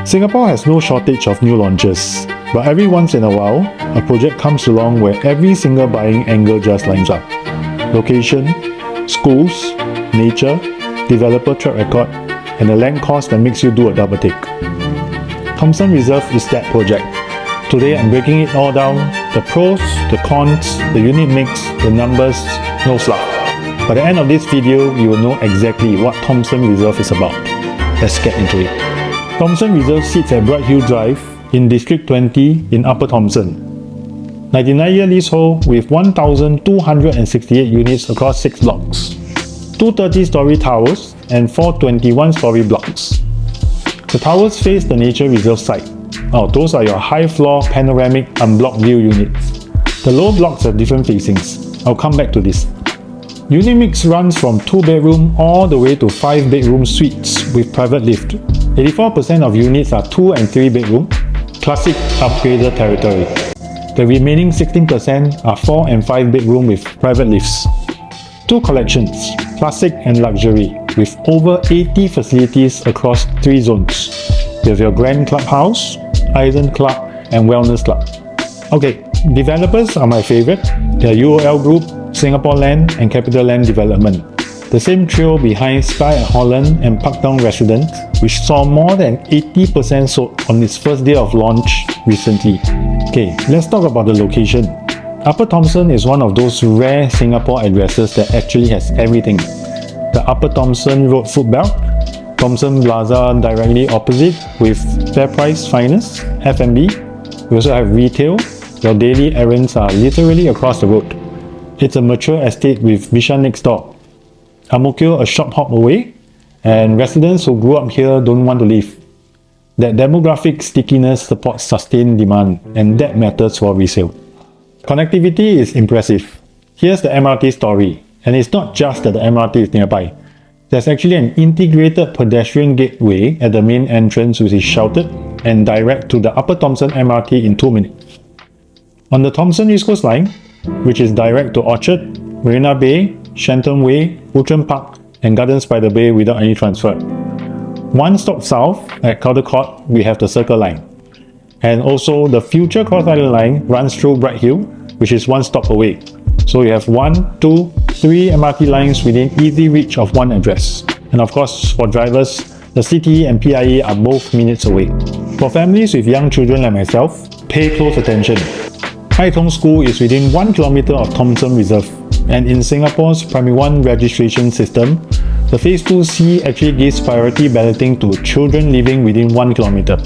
Singapore has no shortage of new launches, but every once in a while, a project comes along where every single buying angle just lines up. Location, schools, nature, developer track record, and a land cost that makes you do a double take. Thomson Reserve is that project. Today I'm breaking it all down, the pros, the cons, the unit mix, the numbers, no fluff. By the end of this video, you will know exactly what Thomson Reserve is about. Let's get into it. Thomson Reserve sits at Bright Hill Drive in District 20 in Upper Thomson. 99-year leasehold with 1,268 units across 6 blocks, 2 30-story towers and 4 21-story blocks. The towers face the nature reserve site. Those are your high-floor panoramic unblocked view units. The lower blocks have different facings. I'll come back to this. Unit mix runs from 2-bedroom all the way to 5-bedroom suites with private lift. 84% of units are 2 and 3-bedroom, classic upgraded territory. The remaining 16% are 4 and 5-bedroom with private lifts. 2 collections, classic and luxury, with over 80 facilities across 3 zones. You have your Grand Clubhouse, Island Club and Wellness Club. Okay, developers are my favorite. They are UOL Group, SingaporeLand and CapitaLand Development. The same trio behind Skye at Holland and Parktown Residence, which saw more than 80% sold on its first day of launch recently. Okay, let's talk about the location. Upper Thomson is one of those rare Singapore addresses that actually has everything. The Upper Thomson Road footbelt, Thomson Plaza directly opposite with FairPrice Finest, F&B. We also have retail. Your daily errands are literally across the road. It's a mature estate with Bishan next door. Ang Mo Kio a short hop away, and residents who grew up here don't want to leave. That demographic stickiness supports sustained demand, and that matters for resale. Connectivity is impressive. Here's the MRT story, and it's not just that the MRT is nearby. There's actually an integrated pedestrian gateway at the main entrance which is sheltered and direct to the Upper Thomson MRT in 2 minutes. On the Thomson East Coast Line, which is direct to Orchard, Marina Bay, Shenton Way, Outram Park and Gardens by the Bay without any transfer. One stop south at Caldecott, we have the Circle Line. And also the future Cross Island Line runs through Bright Hill, which is 1 stop away. So you have 1, 2, 3 MRT lines within easy reach of one address. And of course, for drivers, the CTE and PIE are both minutes away. For families with young children like myself, pay close attention. Ai Tong School is within 1 kilometre of Thomson Reserve, and in Singapore's Primary 1 registration system, the Phase 2C actually gives priority balloting to children living within 1 kilometre.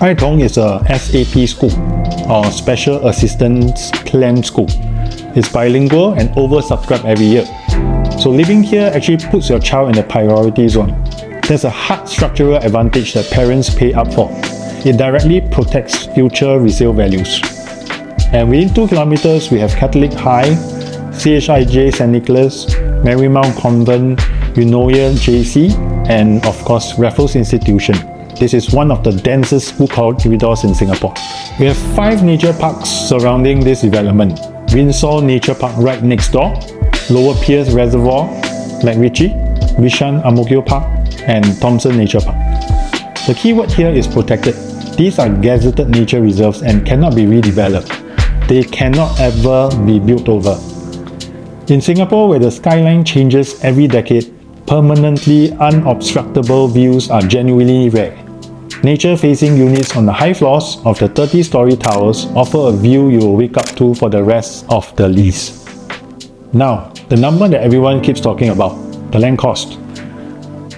Ai Tong is a SAP school, or Special Assistance Plan School. It's bilingual and oversubscribed every year. So living here actually puts your child in the priority zone. There's a hard structural advantage that parents pay up for. It directly protects future resale values. And within 2 kilometres, we have Catholic High, CHIJ St. Nicholas, Marymount Convent, Eunoia JC, and of course Raffles Institution. This is one of the densest school corridors in Singapore. We have 5 nature parks surrounding this development. Windsor Nature Park right next door, Lower Pierce Reservoir, MacRitchie, Bishan Ang Mo Kio Park, and Thomson Nature Park. The key word here is protected. These are gazetted nature reserves and cannot be redeveloped. They cannot ever be built over. In Singapore, where the skyline changes every decade, permanently unobstructable views are genuinely rare. Nature-facing units on the high floors of the 30-story towers offer a view you will wake up to for the rest of the lease. Now, the number that everyone keeps talking about, the land cost.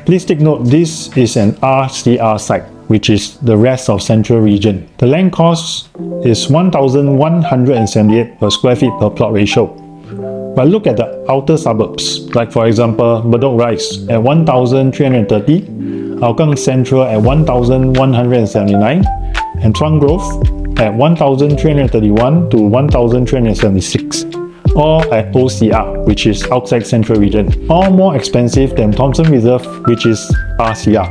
Please take note, this is an RCR site, which is the rest of Central Region. The land cost is 1,178 per square feet per plot ratio. But look at the outer suburbs, like for example, Bedok Rise at 1,330, Hougang Central at 1,179, and Chuan Grove at 1,331 to 1,376. All at OCR, which is outside Central Region, all more expensive than Thomson Reserve, which is RCR.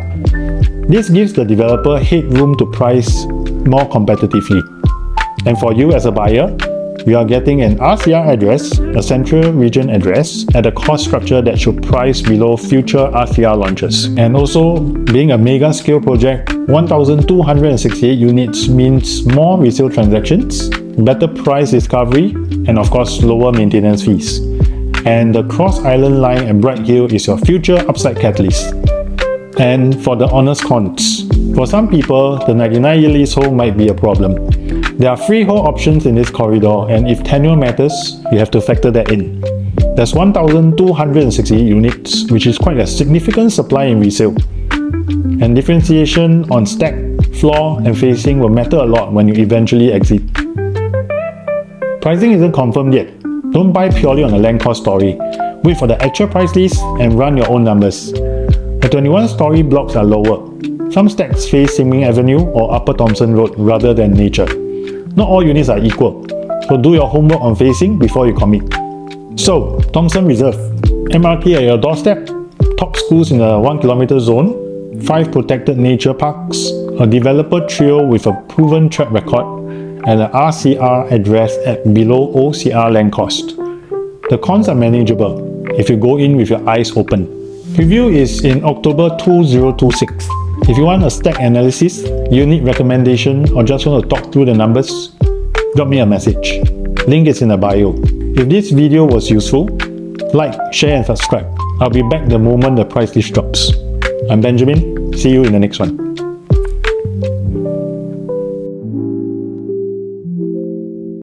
This gives the developer headroom to price more competitively. And for you as a buyer, we are getting an RCR address, a central region address, at a cost structure that should price below future RCR launches. And also, being a mega scale project, 1,268 units means more resale transactions, better price discovery, and of course, lower maintenance fees. And the Cross Island line at Bright Hill is your future upside catalyst. And for the honest cons, for some people, the 99-year leasehold might be a problem. There are freehold options in this corridor, and if tenure matters, you have to factor that in. There's 1,268 units, which is quite a significant supply in resale. And differentiation on stack, floor, and facing will matter a lot when you eventually exit. Pricing isn't confirmed yet. Don't buy purely on a land cost story. Wait for the actual price list and run your own numbers. The 21-story blocks are lower. Some stacks face Sin Ming Avenue or Upper Thomson Road rather than nature. Not all units are equal, so do your homework on facing before you commit. So, Thomson Reserve, MRT at your doorstep, top schools in a 1 km zone, 5 protected nature parks, a developer trio with a proven track record, and an RCR address at below OCR land cost. The cons are manageable if you go in with your eyes open. Review is in October 2026. If you want a stack analysis, unit recommendation, or just want to talk through the numbers, drop me a message. Link is in the bio. If this video was useful, like, share and subscribe. I'll be back the moment the price list drops. I'm Benjamin. See you in the next one.